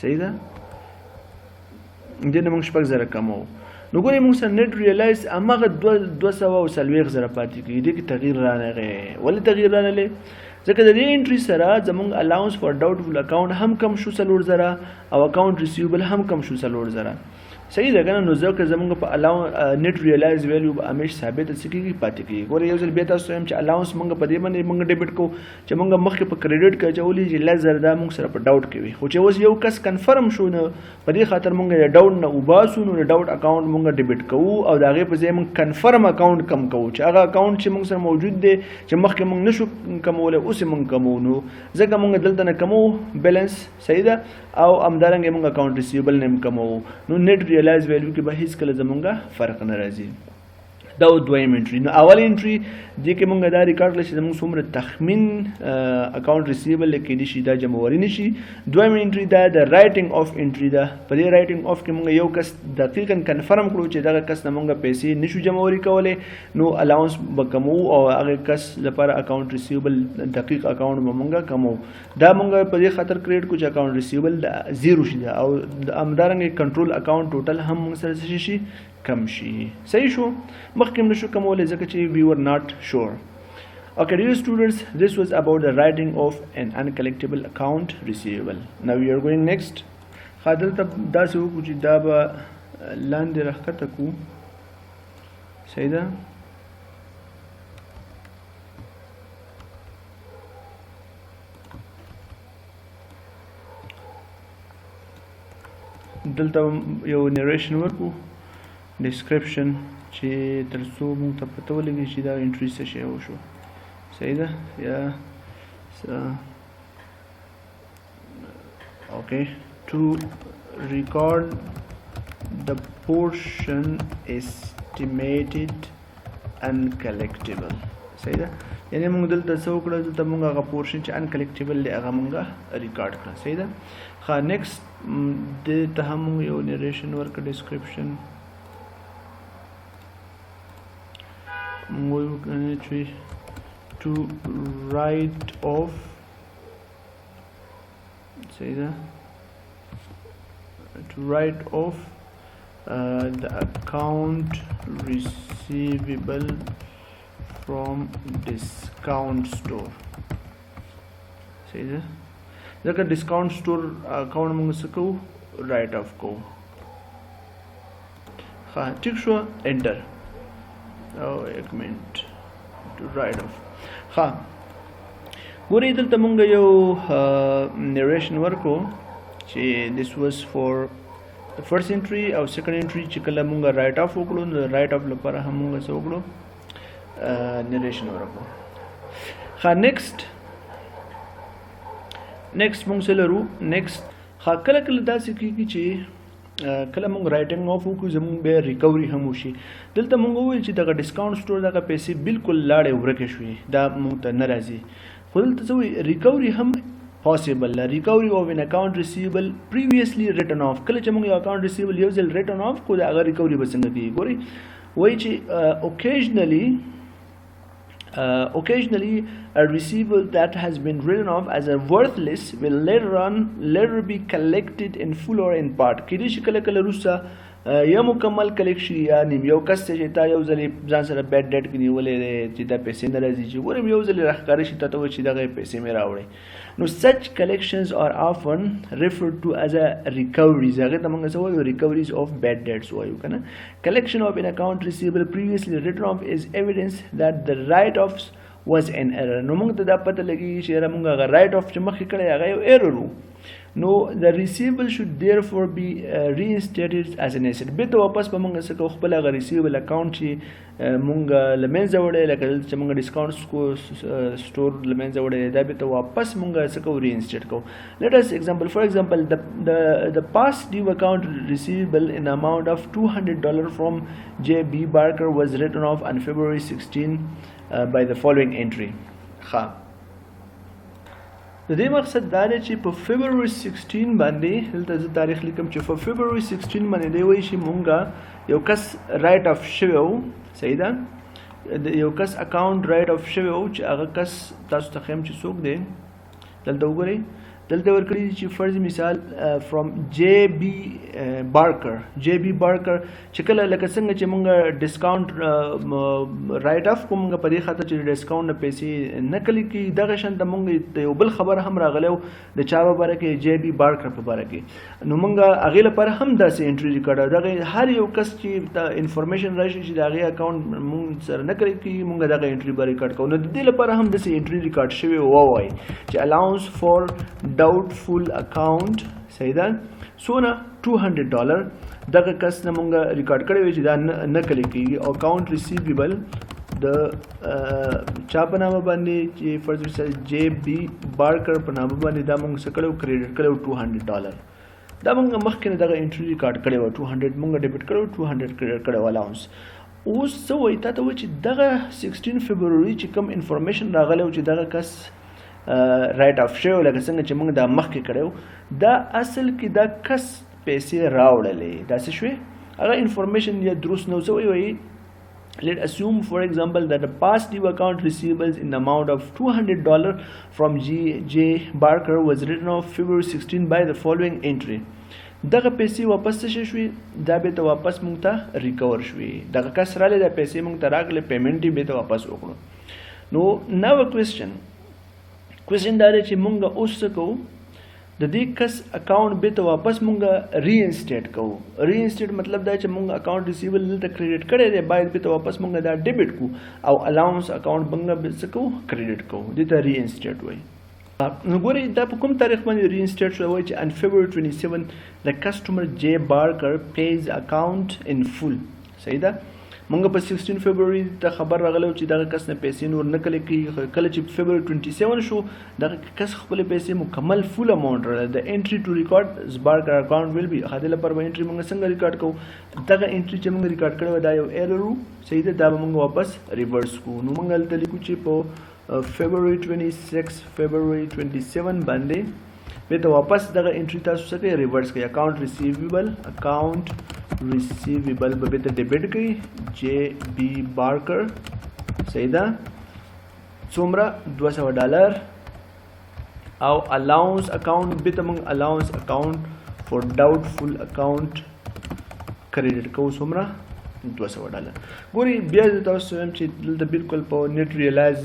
صحیح ده دې نه موږ $6,000 کمو نو ګورئ موږ سره نیټ ریلایز هماغه 240,000 پاتې کېږي دې کې تغییر رانغی ولې تغییر رانغلی ځکه د دې انټري سره زموږ الاونس فور ډاوټفل اکاونټ هم کم شو $4,000 او اکاونټ ریسیویبل هم کم شو $4,000 صحیح ده که نه نو ځکه زموږ په نیټ ریلایز ویلیو به همیش ثابت څه کېږي پاتې کېږي ګورئ یو ځل بیا تاسو وایم چې الاونس موږ په دې باندې موږ ډیبټ کوو چې موږ مخکې په کریډټ کې اچولي چې $10,000 دا موږ سره په ډاوټ کې وي خو چې اوس یو کس کنفرم شو نو په دې خاطر موږ د ډاوټ نه وباسو نو د ډاوټ اکاونټ موږ ډیبټ کوو او د هغې په ځای موږ کنفرم اکاونټ کم کوو چې هغه اکاونټ چې موږ سره موجود دی چې مخکې موږ نشو کمولی اوس یې موږ کمو نو ځکه موږ دلته نه کمو بیلنس صحیح ده او همدارنګه موږ اکاونټ ریسیویبل نه هم کمو نو نیټ ریلایز ویلیو کې به هیڅ کله زمونږه فرق نه راځي دا دویم انټری نو اول انټری دې کې مونږ دا ریکارډ کړل چې زموږ څومره تخمین اکاونټ ریسیویبل کېدی شي دا جمعوري نه شي دویم انټری دا د رایټینګ اف انټری ده په دې رایټینګ اف کې مونږ یو کس دقیقاً کنفرم کړو چې دغه کس نه مونږ پیسې نشو جمعوري کولی نو الاونس به کمو او هغه کس لپاره اکاونټ ریسیویبل دقیق اکاونټ به مونږ کمو دا مونږ په دې خاطر کریټ کړو چې اکاونټ ریسیویبل زیرو شي او همدارنګه کنټرول اکاونټ ټوټل هم مونږ سره شي کم شي صحیح شو مخکې نشو کومولی ځکه چې we were not sure okay dear students this was about the writing of an uncollectible account receivable now we are going next دلته داسې وکړو چې دا به لاندې راښکته کړو صحیح ده دلته یو نریشن ورکړو ډسکرپشن چې تر څو موږ ته پته ولګي چې دا انټري څه شی وشو صحیح ده یا okay to record the portion estimated uncollectible صحیح ده یعنی موږ دلته څه وکړو دلته موږ هغه پورشن چې uncollectible دی هغه موږ ریکارډ کړه صحیح ده ښه نیکسټ دلته هم موږ یو نریشن ورکړه ډسکرپشن موږ وکړو to write off صحیح ده to write off the account receivable from discount store صحیح ده ځکه discount store account موږ څه کوو write off کوو ښه ټیک شو enter او ایک منټ to write off ښه ګورئ دلته موږ یو نریشن ورکړو چې this was for the first entry او second entry چې کله موږ write off وکړو نو write off لپاره هم موږ څه وکړو نریشن ورکړو ښه نیکسټ موږ څه لرو نیکسټ ښه کله کله داسې کېږي چې کله موږ رایټینګ آف وکړو زموږ بیا ریکوري هم وشي دلته موږ وویل چې دغه ډسکاونټ سټور دغه پیسې بالکل لاړې ورکې شوې دا موږ ته نه راځي خو دلته څه وایي ریکوري هم possible recovery of an account receivable previously written off کله چې موږ یو account receivable یو ځل written off کو دا هغه recovery به څنګه کیږي ګورئ وایي چې occasionally a receivable that has been written off as a worthless will later be collected in full or in part کله چې کله وروسته یا مکمل کلیکشن یا نیم یو کس چې تا یو ځل ځان سره بیډ ډیټ کې نیولې چې دا پیسې نه راځي چې ورم یو ځل راښکاره شي ته چې دغه پیسې مې راوړې نو such collections are often referred to as a recoveries هغه ته موږ څه وایو recoveries of bad debts وایو کنه collection of an account receivable previously written off is evidence that the write-offs was an error نو موږ ته دا پته لګي چې موږ هغه write off چې مخکې کړی هغه یو error وو No, the receivable should therefore be reinstated as an asset. بیرته واپس به موږ څه کوو خپل هغه receivable account چې موږ له منځه وړی لکه دلته چې موږ ډسکاونټ سټور له منځه وړی دا بیرته واپس موږ څه کوو reinnstate کوو. Let us example, for example, the past due account receivable in the amount of $200 from J.B. Barker was written off on February 16 by the following entry. ښه د دې مقصد دا دی چې په فبروري 16 باندې دلته زه تاریخ لیکم چې په فبروري 16 باندې دی وایي چې مونږه یو کس رایټ اف شوی و صحیح ده یو کس اکاونټ رایټ اف شوی و چې هغه کس تاسو ته ښیم چې څوک دی دلته وګورئ دلته ورکړي چې فرض مثال فرام جے بی بارکر چې کله لکه څنګه چې مونږ ډسکاونټ رایټ اف کوم په دې خاطر چې ډسکاونټ پیسې نه کلی کی دغه شان د مونږ یو بل خبر هم راغلی د چا په باره کې جے بی بارکر په باره کې نو مونږ هغې لپاره هم داسې انټري ریکارډ دغه هر یو کس چې د انفارمیشن راشي چې د هغې اکاونټ مونږ سره نه کلی کېږي مونږ دغه انټري به ریکارډ کوو نو د دې لپاره هم داسې انټري ریکارډ شوی ووایي چې الاونس فور doubtful account صحیح ده سونه $200 دغه کس نه مونږ ریکارډ کړی وي چې دا نه کلی کېږي او اکاونټ ریسیویبل د چا په نامه باندې چې فرض مثال جے بی بارکر په نامه باندې دا مونږ څه کړی کریډټ کړی $200 دا مونږ مخکې نه دغه انټري ریکارډ کړی و 200 مونږ ډیبټ کړو 200 کریډټ کړی و الاونس اوس څه وایي تا ته وایي چې دغه 16 فبروري چې کوم انفارمیشن راغلی و چې دغه کس رایټ اف شوی لکه څنګه چې موږ دا مخکې کړی دا اصل کې دا کس پیسې راوړلې داسې شوې هغه انفارمیشن یا درست نه وایي Let assume, for example, that the past due account receivables in the amount of $200 from J. Barker was written off February 16 by the following entry. دغه پیسې واپس څه شوې دا به ته واپس موږ ته ریکور شوې دغه کس رالی دا پیسې موږ ته راغلې پیمنټ یې به ته واپس وکړو نو now a question دا دی چې موږ اوس څه کوو د دې کس اکاونټ به ته واپس مونږه ری انسټیټ کوو. ری انسټیټ مطلب دا چې مونږ اکاونټ ریسیوبل دلته کریډټ کړی دی باید به ته واپس مونږه دا ډیبټ کو او الاونس اکاونټ مونږه به څه کوو کریډټ کوو. دې ته ری انسټیټ وایي. نو ګورئ دا په کوم تاریخ باندې ری انسټیټ شوی وایي چې on February 27 the customer J Barker pays account in full. صحیح ده. مونږ په 16 فبروري ته خبر راغلی چې دغه کس نه پیسې نور نه کله کېږي. کله چې فبروري 27 شو دغه کس خپلې پیسې مکمل فول اماونټ راغلی. د انټري ټو ریکارډ بارکر اکاونټ ویل بي هغه لپاره به انټري مونږ څنګه ریکارډ کوو. دغه انټري چې مونږ ریکارډ کړی دا یو ایرر و. صحیح ده. دا به مونږ واپس ریورس کوو. نو مونږ هلته لیکو چې په فبروري 26 فبروري 27 باندې به ته واپس دغه انټري تاسو څه کوئ ریورس کوئ. اکاونټ ریسیویبل به ته ډیبټ کوي جے بی بارکر. صحیح ده. څومره $200 او الاونس اکاونټ به ته موږ الاونس اکاونټ فور ډاؤټفل اکاونټ کریډټ کوو څومره $200. ګوري بیا تاسو هم چې دلته بالکل په نیټ ریلایز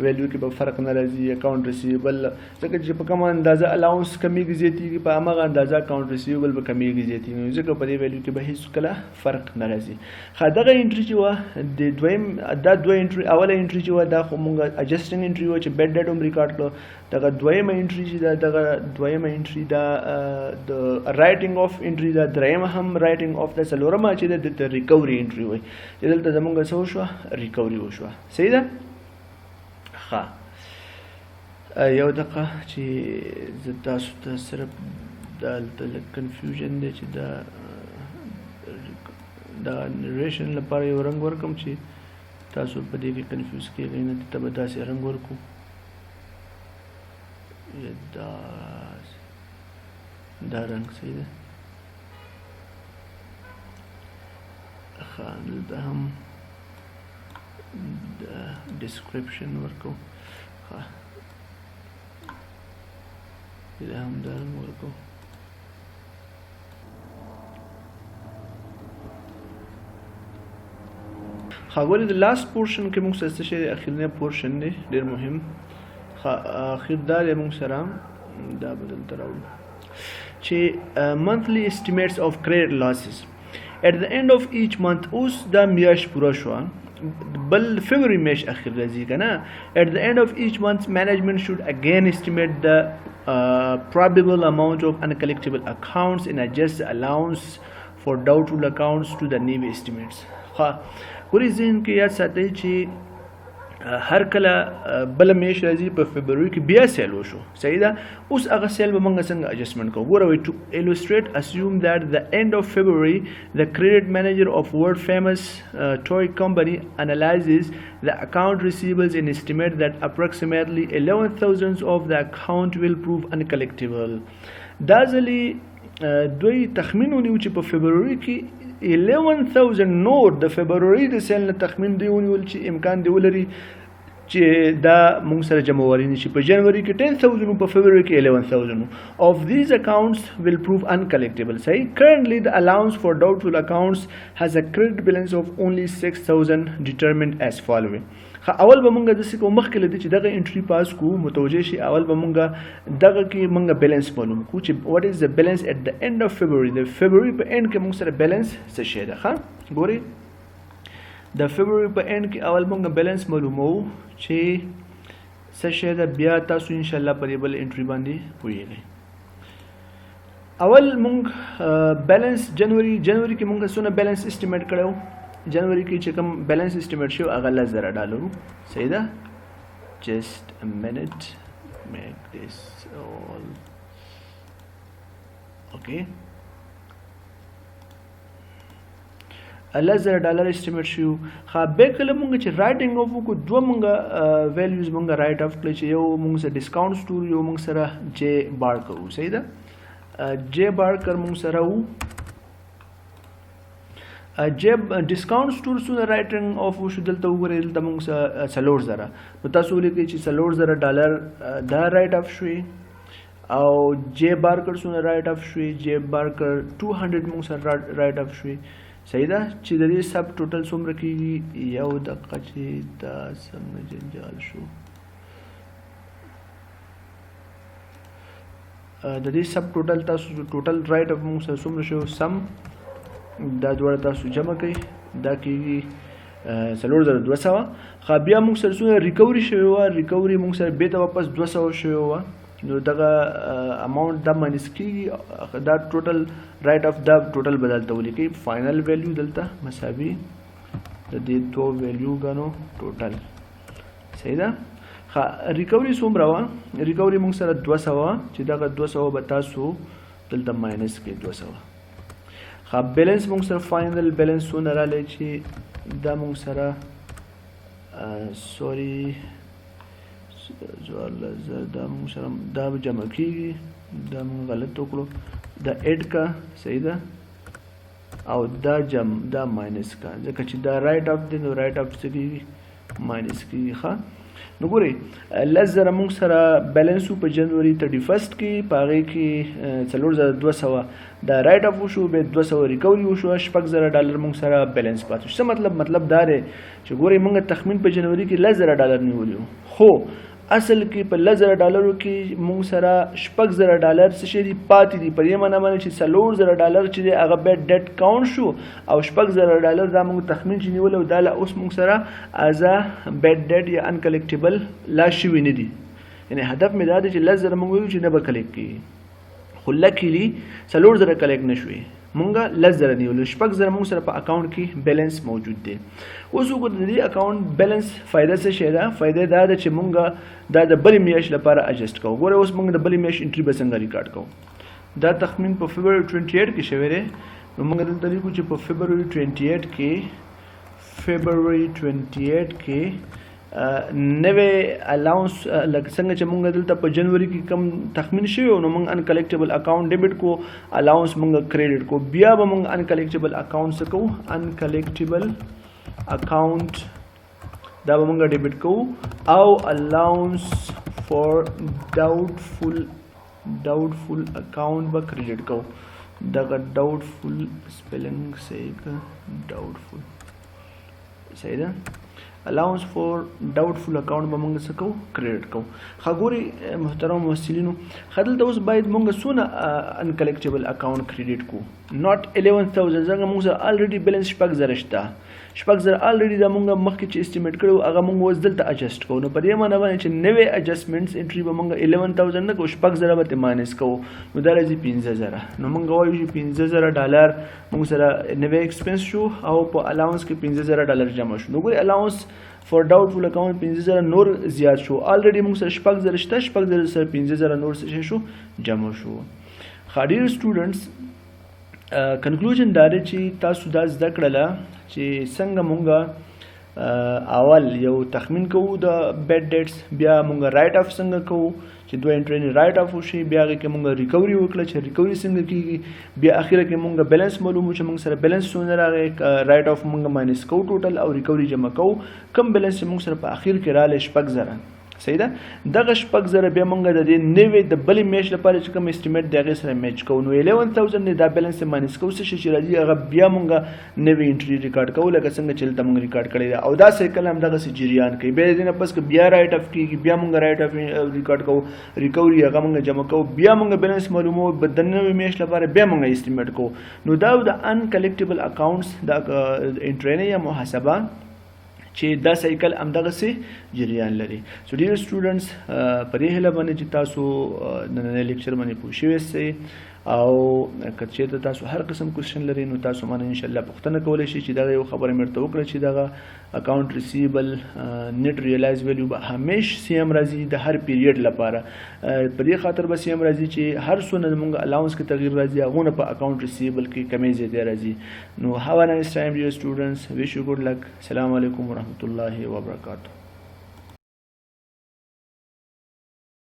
ویلیو کې به فرق نه راځي. اکاونټ ریسیویبل ځکه چې په کومه اندازه الاونس کمیږي زیاتېږي په هماغه اندازه اکاونټ ریسیویبل به کمیږي زیاتېږي. نو ځکه په دې ویلیو کې به هیڅ کله فرق نه راځي. ښه دغه انټري چې وه د دویم دا دوه انټري اوله انټري چې وه دا خو مونږ اجسټنګ انټري وه چې بیډ ډیټ هم ریکارډ کړو. دغه دویمه انټري چې ده دغه دویمه انټري دا د رایټنګ اف انټري دا دریمه هم رایټنګ اف دا څلورمه چې ده دلته ریکوري انټري وایي چې دلته زمونږ څه وشوه ریکوري وشوه. صحیح ده. یو دقیقه چې زه تاسو ته صرف دا هلته لږ کنفیوژن دی چې دا نریشن لپاره یو رنګ ورکړم چې تاسو په دې کې کنفیوز کېږئ نه. دلته به داسې رنګ ورکړو دا رنګ. صحیح ده. ښه دلته هم ډسکرپشن ورکړو. ښه دلته هم دا رنګ ورکړو. ښه ګورئ د لاست پورشن کې موږ سره څه شی دی اخرنی پورشن دی ډېر مهم. ښه اخر دا دی موږ سره دا به دلته راوړو چې monthly estimates of credit losses at the end of each month. اوس دا میاشت پوره شوه بل فبروري میاشت اخر راځي که نه. at the end of each month management should again estimate the probable amount of uncollectible accounts and adjust the allowance for doubtful accounts to the new estimates. ښه ګورئ ذهن کې یاد ساتئ چې هر کله بله میاشت راځي په فبروري کې بیا سیل وشو. صحیح ده. اوس هغه سیل به موږ څنګه اجسټمنټ کوو. ګوره وایي to illustrate assume that the end of February the credit manager of world famous toy company analyzes the account receivables and estimate that approximately 11,000 of the account will prove uncollectible. دا ځلې دوی تخمین ونیو چې په فبروري کې 11,000 نور د فبروري د سیل نه تخمین دی ونیول چې امکان دی ولري چې دا موږ سره جمعواري نشي. په جنوري کې 10,000 په فبروري کې 11,000 of these accounts will prove uncollectible. صحیح. currently the allowance for doubtful accounts has a credit balance of only 6,000 determined as following. اول به مونږ داسې کوو مخکې له دې چې دغه انټري پاس کوو متوجه شي. اول به مونږ دغه کې مونږ بیلنس معلوم کوو چې what is the balance at the end of February. د فبروري په اند کې مونږ سره بیلنس څه شی ده. ښه ګورئ د فبروري په اند کې اول مونږ بیلنس معلوموو چې څه شی ده. بیا تاسو انشاءالله په دې بل انټري باندې پوهیږئ. اول مونږ بیلنس جنوري کې مونږ څونه بیلنس اسټیمیټ کړو. جنوري کې چې کوم بیلنس اسټیمیټ شو هغه $10,000. صحیح ده. just a minute make this all okay. $10,000 اسټیمیټ شو. ښه بیا کله مونږ چې رایټنګ اف وکړو دوه مونږ ویلیوز مونږ رایټ اف کړل چې یو مونږ سره ډسکاونټ سټور یو مونږ سره جے بارکر و. صحیح ده. جے بارکر مونږ سره و. جب ډسکاونټ سټور څونه رایټنګ اف وشو دلته وګورئ دلته موږ سره $4,000 نو تاسو ولیکئ چې $4,000 دا رایټ اف شوي او جے بارکر څونه رایټ اف شوي. جے بارکر 200 موږ سره رایټ اف شوي. صحیح ده. چې د دې سب ټوټل څومره کېږي یو دقیقه چې دا څنګه جنجال شو. د دې سب ټوټل تاسو ټوټل رائټ اف موږ سره څومره شو سم دا دواړه تاسو جمع کړئ دا کېږي 4200 خو بیا موږ سره څومره ریکوري شوې وه ریکوري موږ سره بېرته واپس 200 شوې وه نو دغه اماونټ دا ماینس کېږي دا ټوټل رائټ اف دا ټوټل به دلته ولیکئ فاینل ویلیو دلته مساوي د دې دوه ویلیوګانو ټوټل صحیح ده ښه ریکوري څومره وه ریکوري موږ سره 200 وه چې دغه 200 به تاسو دلته ماینس کړئ 200 ښه بیلنس موږ سره فاینل بیلنس څونه رالی چې دا موږ سره سوري دا موږ سره دا به جمع کېږي دا موږ غلط وکړو دا ایډ کا صحیح ده او دا دا ماینس کا ځکه چې دا رائټ اف دی نو رائټ اف څه کېږي ماینس کېږي ښه نو ګورئ 10,000 موږ سره بیلنس په جنوري 31 کې په هغې کې 4200 دا رائټ اف وشو بیا 200 ریکوري وشو $6,000 موږ سره بیلنس پاتې شو څه مطلب دا دی چې ګورئ موږ تخمین په جنوري کې $10,000 نیولي وو خو اصل کې په $10,000 کې موږ سره $6,000 څه شي دي پاتې دي په دې معنی باندې چې $4,000 چې دی هغه بیا ډیټ کاونټ شو او $6,000 دا موږ تخمین چې نیولی او دا لا اوس موږ سره از ا بیډ ډیټ یا انکلیکټیبل لا شوي نه دي یعنې هدف مې دا دی چې 10,000 موږ ویو چې نه به کلیکټ کېږي خو لکیلي 4,000 کلیکټ نه شوې مونږه 10,000 نیولو 6,000 موږ سره په اکاونټ کې بیلنس موجود دی اوس وګورئ د دې اکاونټ بیلنس فایده څه شی ده فایده دا ده چې مونږه دا د بلې میاشت لپاره اجسټ کوو ګوره اوس مونږ د بلې میاشت انټري به څنګه ریکارډ کوو دا تخمین په فبروري 28 کې شوی دی نو مونږ دلته لیکو چې په فبروري 28 کې نوې الاونس لکه څنګه چې مونږ دلته په جنوري کې کم تخمین شوی نو مونږ انکلیکټیبل اکاونټ ډیبټ کو الاونس مونږ کریډټ کو بیا به مونږ انکلیکټیبل اکاونټ څه کوو انکلیکټیبل اکاونټ دا به مونږ ډیبټ کوو او الاونس فور ډاوټفul اکاونټ به کریډټ کوو دغه ډاوټفul سپیلنګ صحیح ډاوټفul صحیح ده الاونس فور ډاوټفul اکاونټ به موږ څه کوو کریډټ کوو ښه ګورئ محترم محصلینو ښه دلته اوس باید موږ څونه انکلیکټیبل اکاونټ کریډټ کوو ناٹ 11,000 ځکه موږ سره الریډي بیلنس 6,000 شته 6,000 الریډي دا موږ مخکې چې اسټیمیټ کړی هغه موږ اوس دلته اجسټ کوو نو په دې معنی باندې چې نوې اجسټمنټس انټري به موږ 11,000 نه کوو 6,000 به ماینس کوو نو دا راځي 15,000 نو موږ وایو چې $15,000 موږ سره نوې ایکسپنس شو او په الاونس کې $15,000 جمع شو نو ګورئ الاونس فور ډاوټفul اکاونټ 15,000 نور زیات شو الریډي موږ سره 6,000 شته 6,000 سره 15,000 نور څه شو جمع شو ښه ډیر سټوډنټس کنکلوژن دا دی چې تاسو دا زده کړله چې څنګه مونږه اول یو تخمین کوو د بیډ ډیټس بیا مونږ رائټ اف څنګه کوو چې دوه انټري رائټ اف وشي بیا هغې کې مونږ ریکوري وکړه چې ریکوري څنګه کېږي بیا اخره کې مونږ بیلنس معلوم چې مونږ سره بیلنس څونه راغی رائټ اف مونږ ماینس کوو ټوټل او ریکوري جمع کوو کم بیلنس چې مونږ سره په اخر کې راغلی 6,000 صحیح ده دغه 6,000 بیا مونږ د دې نوې د بلې میاشت لپاره چې کوم اسټیمیټ د هغې سره میچ کوو نو 11,000 نه دا بیلنس یې ماینس کوو څه شي چې راځي هغه بیا مونږ نوې انټري ریکارډ کوو لکه څنګه چې دلته مونږ ریکارډ کړی ده او دا سایکل همدغسې جریان کوي بیا د دې نه پس که بیا رائټ اف کېږي بیا مونږ رائټ اف ریکارډ کوو ریکوري هغه مونږ جمع کوو بیا مونږ بیلنس معلوموو د نوې میاشت لپاره بیا مونږ اسټیمیټ کوو نو دا د انکلیکټیبل اکاونټس د انټري نه یا محاسبه چې دا سایکل همدغسې جریان لري سو ډیر سټوډنټس په دې هیله باندې چې تاسو نننی لیکچر باندې پوه شوي سئ او که چېرته تاسو هر قسم کوېشن لرئ نو تاسو مانه انشاءالله پوښتنه کولی شئ چې دغه یو خبره مې ورته وکړه چې دغه اکاونټ ریسیبل نیټ ریلایز ویلیو به همیش سیم راځي د هر پیریډ لپاره په دې خاطر به سیم راځي چې هر څونه زموږ الاونس کې تغییر راځي هغونه په اکاونټ ریسیبل کې کمی زیاتې راځي نو هاو ا نایس ټایم ډیر سټوډنټس ویش یو ګډ لک السلام علیکم ورحمۃ اللہ وبرکاتہ